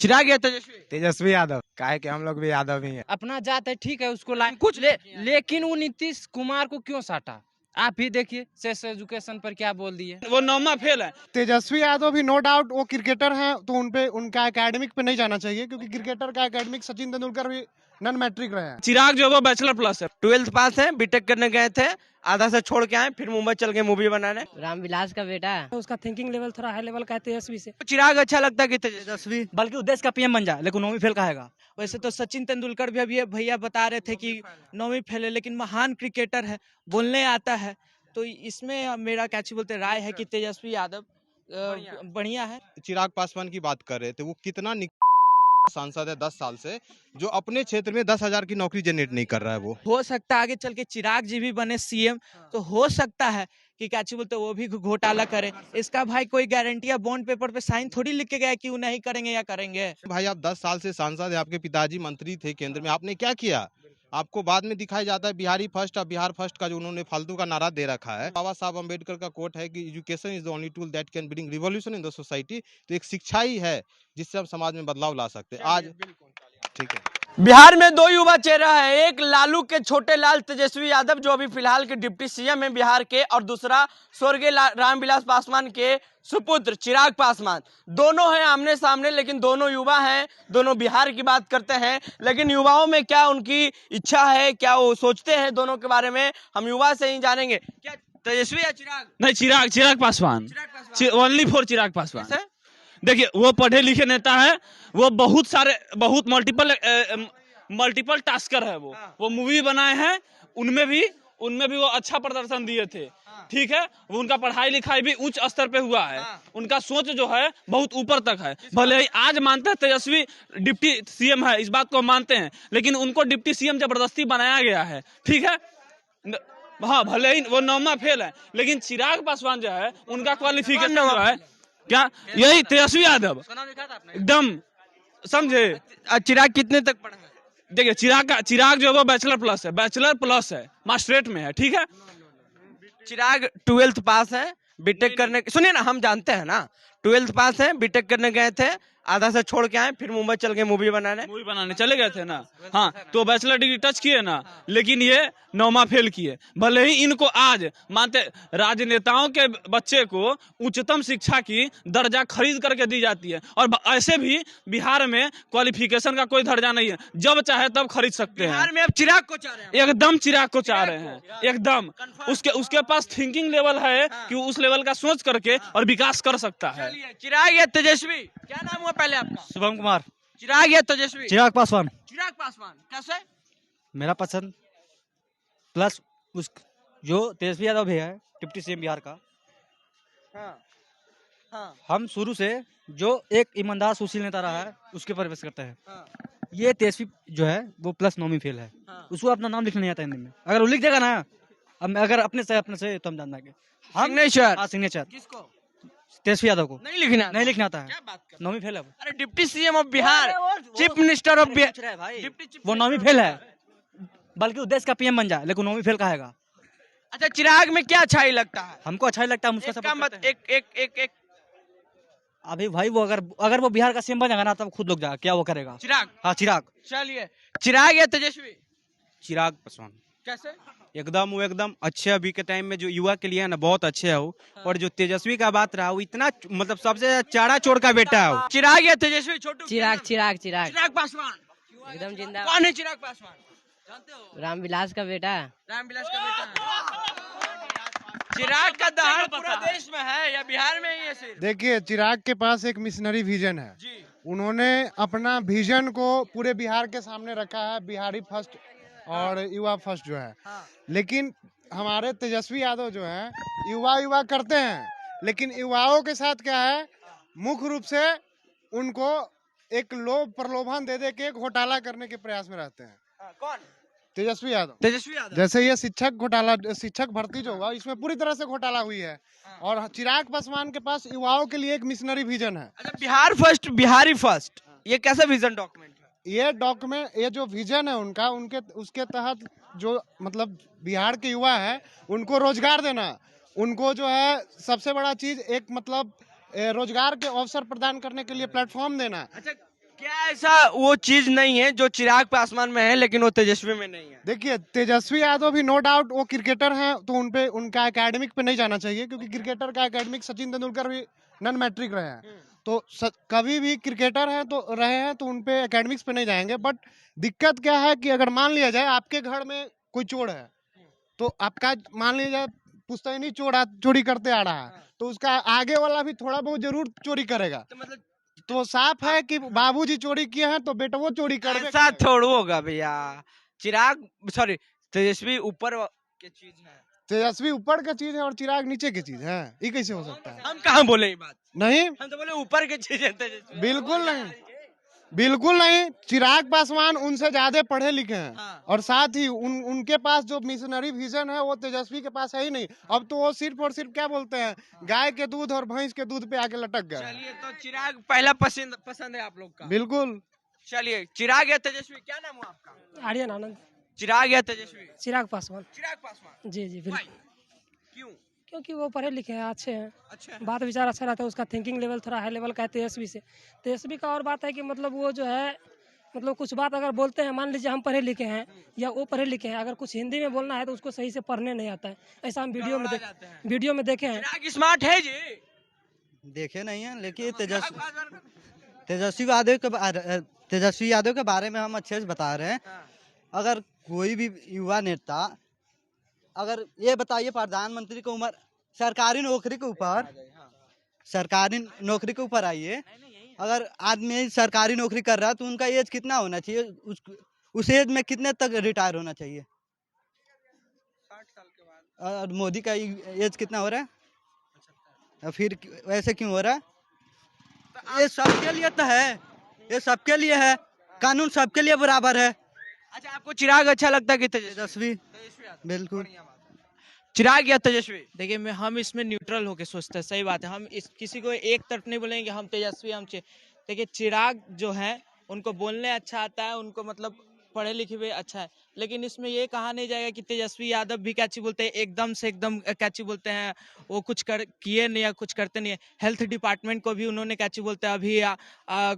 चिराग या तेजस्वी? तेजस्वी यादव। काहे कि हम लोग भी यादव ही हैं। अपना जात है, ठीक है, उसको लाइन कुछ लेकिन वो नीतीश कुमार को क्यों साटा? आप ही देखिए सेक्स एजुकेशन पर क्या बोल दिए। वो नौमा फेल है। तेजस्वी यादव भी नो डाउट वो क्रिकेटर हैं, तो उनका एकेडमिक पे नहीं जाना चाहिए, क्योंकि क्रिकेटर का एकेडमिक सचिन तेंदुलकर भी नॉन मैट्रिक रहे हैं। चिराग जो है वो बैचलर प्लस है, 12th पास है, बीटेक करने गए थे, आधा से छोड़ के आए, फिर मुंबई चल के मूवी बनाने। रामविलास का बेटा है। उसका थिंकिंग लेवल थोड़ा हाई लेवल का है तेजस्वी से। चिराग अच्छा लगता है कि तेजस्वी? बल्कि वो देश का पीएम बन जाए, लेकिन 9वीं फेल कहेगा। वैसे तो सचिन तेंदुलकर भी अभी भैया बता रहे थे कि 9वीं फेल है, लेकिन महान क्रिकेटर है, बोलने आता है। तो इसमें मेरा क्या बोलते राय है कि तेजस्वी यादव बढ़िया है। चिराग पासवान की बात कर रहे थे, वो कितना सांसद है 10 साल से, जो अपने क्षेत्र में 10,000 की नौकरी जनरेट नहीं कर रहा है। वो हो सकता है आगे चल के चिराग जी भी बने सीएम, तो हो सकता है कि क्या बोलते वो भी घोटाला करे। इसका भाई कोई गारंटी या बॉन्ड पेपर पे साइन थोड़ी लिख के गया कि वो नहीं करेंगे या करेंगे। भाई आप 10 साल से सांसद है, आपके पिताजी मंत्री थे केंद्र में, आपने क्या किया? आपको बाद में दिखाया जाता है बिहारी फर्स्ट, और बिहार फर्स्ट का जो उन्होंने फालतू का नारा दे रखा है। बाबा साहब अम्बेडकर का कोट है कि education is the only tool that can bring revolution in the society. तो एक शिक्षा ही है जिससे हम समाज में बदलाव ला सकते हैं। आज ठीक है। बिहार में दो युवा चेहरा है, एक लालू के छोटे लाल तेजस्वी यादव जो अभी फिलहाल के डिप्टी सीएम है बिहार के, और दूसरा स्वर्गीय रामविलास पासवान के सुपुत्र चिराग पासवान। दोनों हैं आमने सामने, लेकिन दोनों युवा हैं, दोनों बिहार की बात करते हैं। लेकिन युवाओं में क्या उनकी इच्छा है, क्या वो सोचते हैं दोनों के बारे में, हम युवा से ही जानेंगे। क्या तेजस्वी या चिराग? नहीं, चिराग पासवान, ओनली फॉर चिराग पासवान। देखिए वो पढ़े लिखे नेता है, वो बहुत मल्टीपल टास्कर है। वो मूवी बनाए हैं, उनमें भी वो अच्छा प्रदर्शन दिए थे। ठीक है, वो उनका पढ़ाई लिखाई भी उच्च स्तर पे हुआ है, उनका सोच जो है बहुत ऊपर तक है। भले ही आज मानते हैं तेजस्वी डिप्टी सीएम है, इस बात को मानते हैं, लेकिन उनको डिप्टी सीएम जबरदस्ती बनाया गया है। ठीक है, हाँ, भले ही वो 9वां फेल है, लेकिन चिराग पासवान जो है उनका क्वालिफिकेशन जो है क्या, यही तेजस्वी यादव एकदम समझे। चिराग कितने तक पढ़ा है? देखिए चिराग जो है वो बैचलर प्लस है, मास्टरेट में है। ठीक है, चिराग 12th पास है, बीटेक करने, सुनिए ना, हम जानते हैं ना, 12th पास है, बीटेक करने गए थे, आधा से छोड़ के आए, फिर मुंबई चल के मूवी बनाने चले गए थे ना। हाँ, तो बैचलर डिग्री टच किए ना, लेकिन ये 9वां फेल किए। भले ही इनको आज मानते, राजनेताओं के बच्चे को उच्चतम शिक्षा की दर्जा खरीद करके दी जाती है, और ऐसे भी बिहार में क्वालिफिकेशन का कोई दर्जा नहीं है, जब चाहे तब खरीद सकते हैं। बिहार में अब चिराग को चाह रहे हैं, एकदम चिराग को चाह रहे हैं, एकदम। उसके पास थिंकिंग लेवल है कि उस लेवल का सोच करके और विकास कर सकता है। चिराग या तेजस्वी, क्या नाम हुआ पहले आपका? शुभम कुमार। चिराग या तेजस्वी? चिराग पासवान। चिराग पासवान कैसे? मेरा पसंद प्लस उस जो तेजस्वी यादव भी है, डिप्टी सीएम बिहार का। हाँ। हम शुरू से जो एक ईमानदार सुशील नेता रहा है, उसके पर विश्वास करते हैं। ये तेजस्वी जो है वो प्लस 9वीं फेल है। उसको अपना नाम लिखना नहीं आता हिंदी में, अगर वो लिख देगा ना, अगर अपने से तो हम जान देंगे। सिग्नेचर किसको? तेजस्वी यादव को नहीं लिखना आता है। क्या बात कर? 9वीं फेल है। अरे deputy CM of Bihar, chief minister of Bihar, वो 9वीं फेल है, बल्कि वो देश का पीएम बन जाए, लेकिन 9वीं फेल कहेगा। अच्छा, चिराग में क्या अच्छा ही लगता है? हमको अच्छा ही लगता है, मुझको मत एक अभी भाई वो अगर वो बिहार का सीएम बन जाएगा ना, तब खुद लोग जाएगा क्या वो करेगा। चिराग? हाँ, चिराग। चलिए, चिराग या तेजस्वी? चिराग पासवान। कैसे? वो एकदम अच्छे, अभी के टाइम में जो युवा के लिए है ना, बहुत अच्छे है वो। और जो तेजस्वी का बात रहा, वो इतना मतलब सबसे चारा चोर का बेटा है वो। चिराग या तेजस्वी? छोटू चिराग पासवान एकदम जिंदा। कौन है चिराग पासवान? जानते हो? रामविलास का बेटा है। रामविलास का बेटा है। चिराग का दहाड़ पूरा देश में है या बिहार में ही है सिर्फ? देखिए, चिराग के पास एक मिशनरी विजन है। उन्होंने अपना विजन को पूरे बिहार के सामने रखा है, बिहारी फर्स्ट और युवा फर्स्ट जो है। लेकिन हमारे तेजस्वी यादव जो है, युवा करते हैं, लेकिन युवाओं के साथ क्या है, मुख्य रूप से उनको एक प्रलोभन दे के घोटाला करने के प्रयास में रहते हैं। कौन? तेजस्वी यादव। जैसे ये शिक्षक भर्ती जो हुआ, इसमें पूरी तरह से घोटाला हुई है। और चिराग पासवान के पास युवाओं के लिए एक मिशनरी विजन है। अच्छा, बिहार फर्स्ट, बिहारी फर्स्ट, ये कैसा विजन डॉक्यूमेंट है? ये जो विजन है उनका, उसके तहत जो मतलब बिहार के युवा है, उनको रोजगार देना, उनको जो है सबसे बड़ा चीज एक मतलब रोजगार के अवसर प्रदान करने के लिए प्लेटफॉर्म देना। अच्छा, क्या ऐसा वो चीज नहीं है जो चिराग पासवान में है लेकिन वो तेजस्वी में नहीं है? देखिए, तेजस्वी यादव भी नो डाउट वो क्रिकेटर हैं, तो उनपे उनका एकेडमिक पे नहीं जाना चाहिए, क्योंकि क्रिकेटर का एकेडमिक सचिन तेंदुलकर भी नॉन मैट्रिक रहे हैं। तो कभी भी क्रिकेटर हैं तो रहे हैं, तो उनपे एकेडमिक्स पे नहीं जाएंगे। बट दिक्कत क्या है कि अगर मान लिया जाए आपके घर में कोई चोर है, तो आपका मान लिया जाए पुश्तैनी चोरी करते आ रहा है, तो उसका आगे वाला भी थोड़ा बहुत जरूर चोरी करेगा। तो मतलब तो साफ है कि बाबूजी चोरी किए हैं तो बेटा वो चोरी कर ऐसा थोड़ा होगा भैया। चिराग सॉरी तेजस्वी ऊपर की चीज है, तेजस्वी ऊपर का चीज है और चिराग नीचे की चीज है, ये कैसे हो सकता है? हम कहाँ बोले ये बात? नहीं, हम तो बोले ऊपर की चीज है तेजस्वी। बिल्कुल नहीं, बिल्कुल नहीं। चिराग पासवान उनसे ज्यादा पढ़े लिखे हैं। हाँ। और साथ ही उनके पास जो मिशनरी विजन है वो तेजस्वी के पास है ही नहीं। अब तो वो सिर्फ और सिर्फ क्या बोलते हैं, गाय के दूध और भैंस के दूध पे आके लटक गए। चलिए, तो चिराग पहला पसंद है आप लोग का? बिल्कुल। चलिए, चिराग या तेजस्वी, क्या नाम हुआ आपका? आर्यन आनंद। चिराग या तेजस्वी? चिराग पासवान। चिराग पासवान। जी जी बिल्कुल। क्यों? क्योंकि वो पढ़े लिखे हैं, अच्छे हैं, अच्छा। बात विचार अच्छा रहता है, उसका थिंकिंग लेवल थोड़ा हाई लेवल का है तेजस्वी से। तेजस्वी का और बात है कि मतलब वो जो है, मतलब कुछ बात अगर बोलते हैं, मान लीजिए हम पढ़े लिखे हैं या वो पढ़े लिखे हैं, अगर कुछ हिंदी में बोलना है तो उसको सही से पढ़ने नहीं आता है। ऐसा हम वीडियो में देखे हैं। चिराग स्मार्ट है जी। देखे नहीं है, लेकिन तेजस्वी यादव के बारे में हम अच्छे से बता रहे हैं। अगर कोई भी युवा नेता, अगर ये बताइए प्रधानमंत्री की उम्र सरकारी नौकरी के ऊपर आइए, अगर आदमी सरकारी नौकरी कर रहा है तो उनका एज कितना होना चाहिए, उस एज में कितने तक रिटायर होना चाहिए? 60 साल के बाद। और मोदी का एज कितना हो रहा है? फिर वैसे क्यों हो रहा है? ये सबके लिए तो है, ये सबके लिए है, कानून सबके लिए बराबर है। अच्छा, आपको चिराग अच्छा लगता है कि तेजस्वी? तेजस्वी बिल्कुल। चिराग या तेजस्वी? देखिए, हम इसमें न्यूट्रल होके सोचते हैं, सही बात है। हम किसी को एक तरफ नहीं बोलेंगे हम तेजस्वी देखिए, चिराग जो है उनको बोलने अच्छा आता है, उनको मतलब पढ़े लिखे हुए अच्छा है, लेकिन इसमें ये कहा नहीं जाएगा कि तेजस्वी यादव भी क्या चीज बोलते हैं, एकदम क्या चीज बोलते हैं, वो कुछ किए नहीं या कुछ करते नहीं है। हेल्थ डिपार्टमेंट को भी उन्होंने क्या चीज बोलते हैं, अभी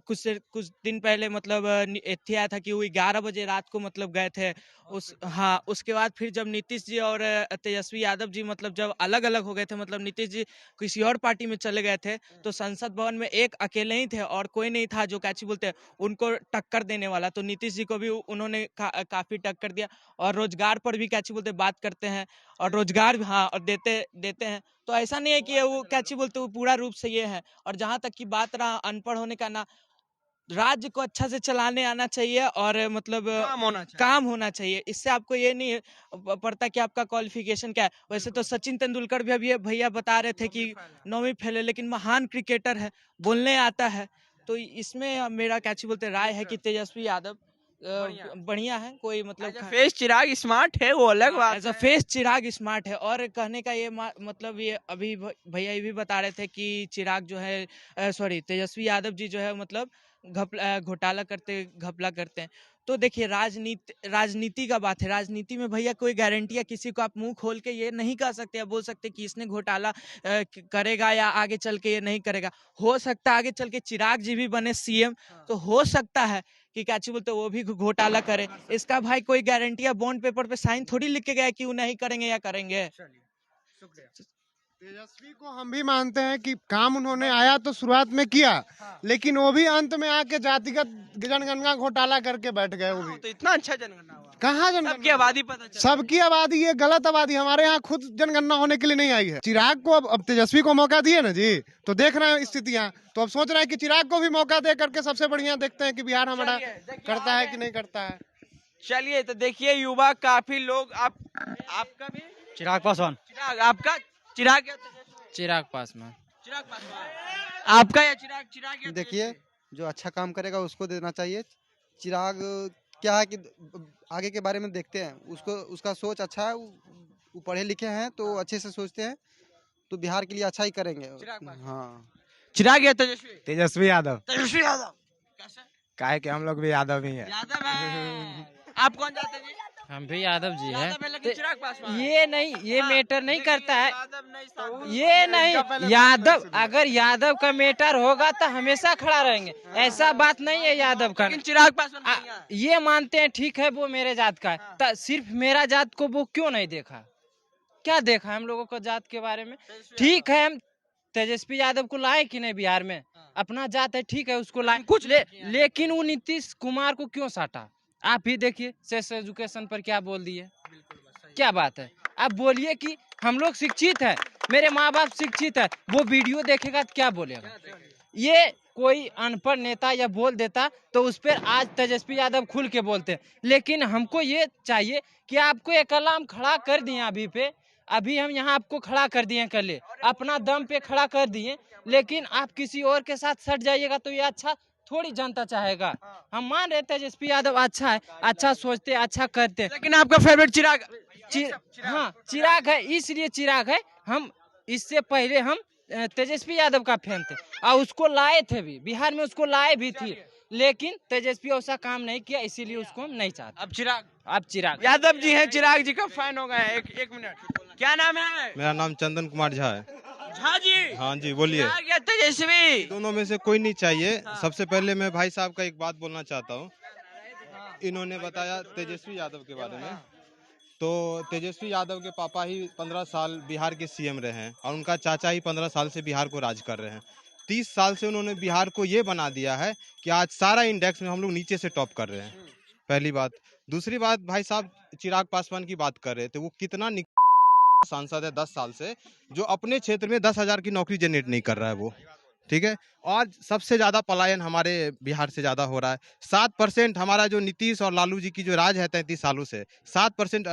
कुछ दिन पहले मतलब इत्थे आया था कि वो 11 बजे रात को मतलब गए थे उसके बाद फिर जब नीतीश जी और तेजस्वी यादव जी मतलब जब अलग अलग हो गए थे, मतलब नीतीश जी किसी और पार्टी में चले गए थे, तो संसद भवन में एक अकेले ही थे और कोई नहीं था जो क्या चीज बोलते हैं उनको टक्कर देने वाला। तो नीतीश जी को भी उन्होंने काफी टक्कर दिया और रोजगार पर भी क्या चीज बोलते बात करते हैं और रोजगार और देते हैं। तो ऐसा नहीं है कि वो क्या चीज बोलते वो पूरा रूप से ये है। और जहां तक की बात रहा अनपढ़ होने का, ना राज्य को अच्छा से चलाने आना चाहिए और मतलब काम होना चाहिए। इससे आपको ये नहीं पड़ता कि आपका क्वालिफिकेशन क्या है। वैसे तो सचिन तेंदुलकर भी अभी भैया बता रहे थे कि 9वीं फेल है, लेकिन महान क्रिकेटर है, बोलने आता है। तो इसमें मेरा क्या बोलते राय है कि तेजस्वी यादव बढ़िया है। कोई मतलब फेस चिराग स्मार्ट है, वो अलग बात है। As a face Chirag smart है। और कहने का ये मतलब ये अभी भैया ये भी बता रहे थे कि चिराग जो है तेजस्वी यादव जी जो है मतलब घोटाला घपला करते हैं। तो देखिए, राजनीति का बात है। राजनीति में भैया कोई गारंटी या किसी को आप मुंह खोल के ये नहीं कह सकते या बोल सकते कि इसने घोटाला करेगा या आगे चल के ये नहीं करेगा। हो सकता है आगे चल के चिराग जी भी बने सीएम, तो हो सकता है कि क्या बोलते वो भी घोटाला करे। इसका भाई कोई गारंटी या बॉन्ड पेपर पे साइन थोड़ी लिख के गया कि वो नहीं करेंगे या करेंगे। तेजस्वी को हम भी मानते हैं कि काम उन्होंने आया तो शुरुआत में किया, लेकिन वो भी अंत में आके जातिगत जनगणना घोटाला करके बैठ गए। वो भी तो इतना अच्छा जनगणना हुआ, कहाँ जनगणना? सबकी आबादी पता चला। सबकी आबादी, ये गलत आबादी। हमारे यहाँ खुद जनगणना होने के लिए नहीं आई है। चिराग को अब तेजस्वी को मौका दिए ना जी, तो देख रहे हैं स्थितियाँ, तो अब सोच रहे हैं कि चिराग को भी मौका दे करके सबसे बढ़िया देखते हैं कि बिहार हमारा करता है कि नहीं करता है। चलिए, तो देखिए युवा काफी लोग आपका भी चिराग पासवान। चिराग, आपका चिराग या तेजस्वी? चिराग पासवान। चिराग पासवान। आपका या चिराग या देखिए, जो अच्छा काम करेगा उसको देना चाहिए। चिराग क्या है कि आगे के बारे में देखते हैं, उसका सोच अच्छा है, वो पढ़े लिखे हैं तो अच्छे से सोचते हैं, तो बिहार के लिए अच्छा ही करेंगे। हाँ। चिराग या तेजस्वी? तेजस्वी यादव। तेजस्वी यादव कैसे? काहे कि हम लोग भी यादव ही है। यादव है। आप कौन जाते हैं जी? हम भी यादव जी हैं। यादव है लेकिन चिराग पासवान ये नहीं, ये मैटर नहीं करता है। यादव नहीं साथ में। ये नहीं, यादव अगर यादव का मैटर होगा तो हमेशा खड़ा रहेंगे, ऐसा बात नहीं है यादव का। लेकिन चिराग पासवान बढ़िया है। ये मानते हैं ठीक है वो मेरे जात का है, तो सिर्फ मेरा जात को वो क्यों नहीं देखा? क्या देखा हम लोगों को जात के बारे में? ठीक है, हम तेजस्वी यादव को लाए कि नहीं बिहार में, अपना जात है ठीक है उसको लाए कुछ लेकिन वो नीतीश कुमार को क्यों साटा? आप ही देखिए सेक्स एजुकेशन पर क्या बोल दिए, क्या बात है? आप बोलिए कि हम लोग शिक्षित है, मेरे माँ बाप शिक्षित है, वो वीडियो देखेगा तो क्या बोलेगा? ये कोई अनपढ़ नेता या बोल देता तो उस पर आज तेजस्वी यादव खुल के बोलते, लेकिन हमको ये चाहिए कि आपको एक कलाम खड़ा कर दिए अभी हम यहाँ आपको खड़ा कर दिए, कर ले अपना दम पे खड़ा कर दिए, लेकिन आप किसी और के साथ सट जाइएगा तो ये अच्छा थोड़ी जनता चाहेगा। हम मान रहे तेजस्वी यादव अच्छा है, अच्छा सोचते, अच्छा करते, लेकिन आपका फेवरेट चिराग हाँ चिराग है, इसलिए चिराग है। हम इससे पहले हम तेजस्वी यादव का फैन थे और उसको लाए थे भी, बिहार में उसको लाए भी थी, लेकिन तेजस्वी ऐसा काम नहीं किया, इसीलिए उसको हम नहीं चाहते। अब चिराग यादव जी हैं, चिराग जी का फैन हो गए। एक मिनट, क्या नाम है? मेरा नाम चंदन कुमार झा है। झा जी। हाँ जी बोलिए। चिराग या तेजस्वी? दोनों में से कोई नहीं चाहिए। सबसे पहले मैं भाई साहब का एक बात बोलना चाहता हूँ। इन्होंने बताया तेजस्वी यादव के बारे में, तो तेजस्वी यादव के पापा ही 15 साल बिहार के सीएम रहे हैं और उनका चाचा ही 15 साल से बिहार को राज कर रहे हैं। 30 साल से उन्होंने बिहार को ये बना दिया है कि आज सारा इंडेक्स में हम लोग नीचे से टॉप कर रहे हैं, पहली बात। दूसरी बात, भाई साहब चिराग पासवान की बात कर रहे थे, वो कितना सांसद है 10 साल से, जो अपने क्षेत्र में 10,000 की नौकरी जनरेट नहीं कर रहा है वो, ठीक है। और सबसे ज्यादा पलायन हमारे बिहार से ज्यादा हो रहा है। 7% हमारा जो नीतीश और लालू जी की जो राज है 33 सालों से, 7%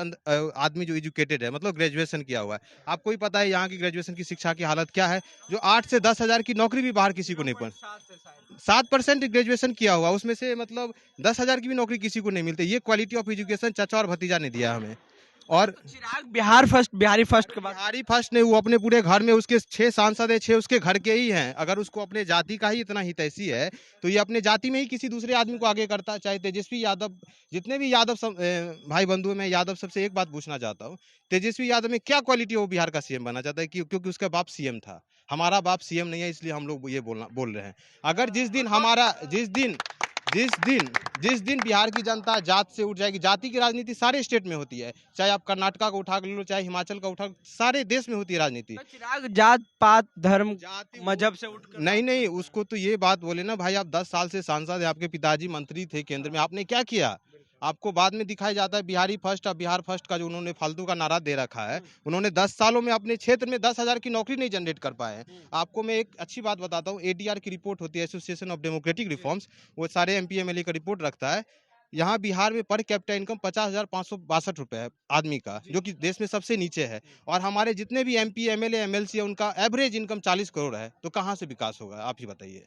आदमी जो एजुकेटेड है, मतलब ग्रेजुएशन किया हुआ है। आपको ही पता है यहाँ की ग्रेजुएशन की शिक्षा की हालत क्या है, जो 8 से 10,000 की नौकरी भी बाहर किसी को नहीं पड़। 7% ग्रेजुएशन किया हुआ, उसमें से मतलब 10,000 की भी नौकरी किसी को नहीं मिलती। ये क्वालिटी ऑफ एजुकेशन चाचा और भतीजा ने दिया हमें। और चिराग बिहारी फर्स्ट के बाद बिहारी फर्स्ट ने, वो अपने पूरे घर में उसके 6 सांसद है, 6 उसके घर के ही हैं। अगर उसको अपने जाति का ही इतना हितैषी है तो ये अपने जाति में ही किसी दूसरे आदमी को आगे करता। चाहे तेजस्वी यादव, जितने भी यादव भाई बंधु, मैं यादव सबसे एक बात पूछना चाहता हूँ, तेजस्वी यादव में क्या क्वालिटी है वो बिहार का सीएम बनना चाहता है? क्योंकि उसका बाप सीएम था, हमारा बाप सीएम नहीं है, इसलिए हम लोग ये बोल रहे हैं। अगर जिस दिन बिहार की जनता जात से उठ जाएगी, जाति की राजनीति सारे स्टेट में होती है, चाहे आप कर्नाटका को उठा लो, चाहे हिमाचल का उठा, सारे देश में होती है राजनीति। चिराग जात पात धर्म मजहब से उठ नहीं, उसको तो ये बात बोले ना भाई, आप 10 साल से सांसद है, आपके पिताजी मंत्री थे केंद्र में, आपने क्या किया? आपको बाद में दिखाया जाता है बिहारी फर्स्ट और बिहार फर्स्ट का जो उन्होंने फालतू का नारा दे रखा है। उन्होंने 10 सालों में अपने क्षेत्र में 10,000 की नौकरी नहीं जनरेट कर पाए हैं। आपको मैं एक अच्छी बात बताता हूँ, ADR की रिपोर्ट होती है, एसोसिएशन ऑफ डेमोक्रेटिक रिफॉर्म्स, वो सारे MP MLA का रिपोर्ट रखता है। यहाँ बिहार में पर कैपिटा इनकम 50,562 रुपए है आदमी का, जो कि देश में सबसे नीचे है। और हमारे जितने भी MP MLA MLC है, उनका एवरेज इनकम 40 करोड़ है, तो कहाँ से विकास होगा? आप ही बताइए।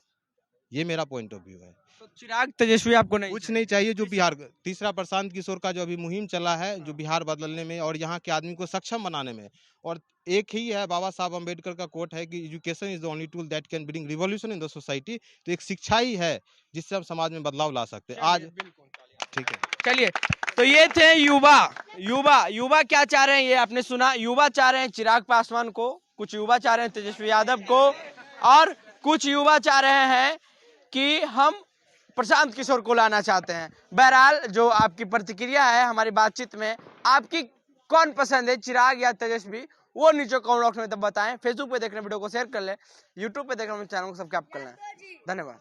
ये मेरा पॉइंट ऑफ व्यू है। तो चिराग तेजस्वी आपको नहीं कुछ नहीं चाहिए। जो बिहार, तीसरा प्रशांत किशोर का जो अभी मुहिम चला है, जो बिहार बदलने में और यहाँ के आदमी को सक्षम बनाने में, और एक ही है, बाबा साहब अम्बेडकर का कोट है कि education is the only tool that can bring revolution in the society. तो एक शिक्षा ही है जिससे हम समाज में बदलाव ला सकते हैं आज। ठीक है, चलिए, तो ये थे युवा क्या चाह रहे हैं, ये आपने सुना। युवा चाह रहे हैं चिराग पासवान को, कुछ युवा चाह रहे हैं तेजस्वी यादव को, और कुछ युवा चाह रहे हैं कि हम प्रशांत किशोर को लाना चाहते हैं। बहरहाल जो आपकी प्रतिक्रिया है हमारी बातचीत में, आपकी कौन पसंद है, चिराग या तेजस्वी, वो नीचे कमेंट बॉक्स में तब बताएं। फेसबुक पे देख रहे वीडियो को शेयर कर लें, यूट्यूब पे देख रहे चैनल को सब्सक्राइब कर लें। धन्यवाद।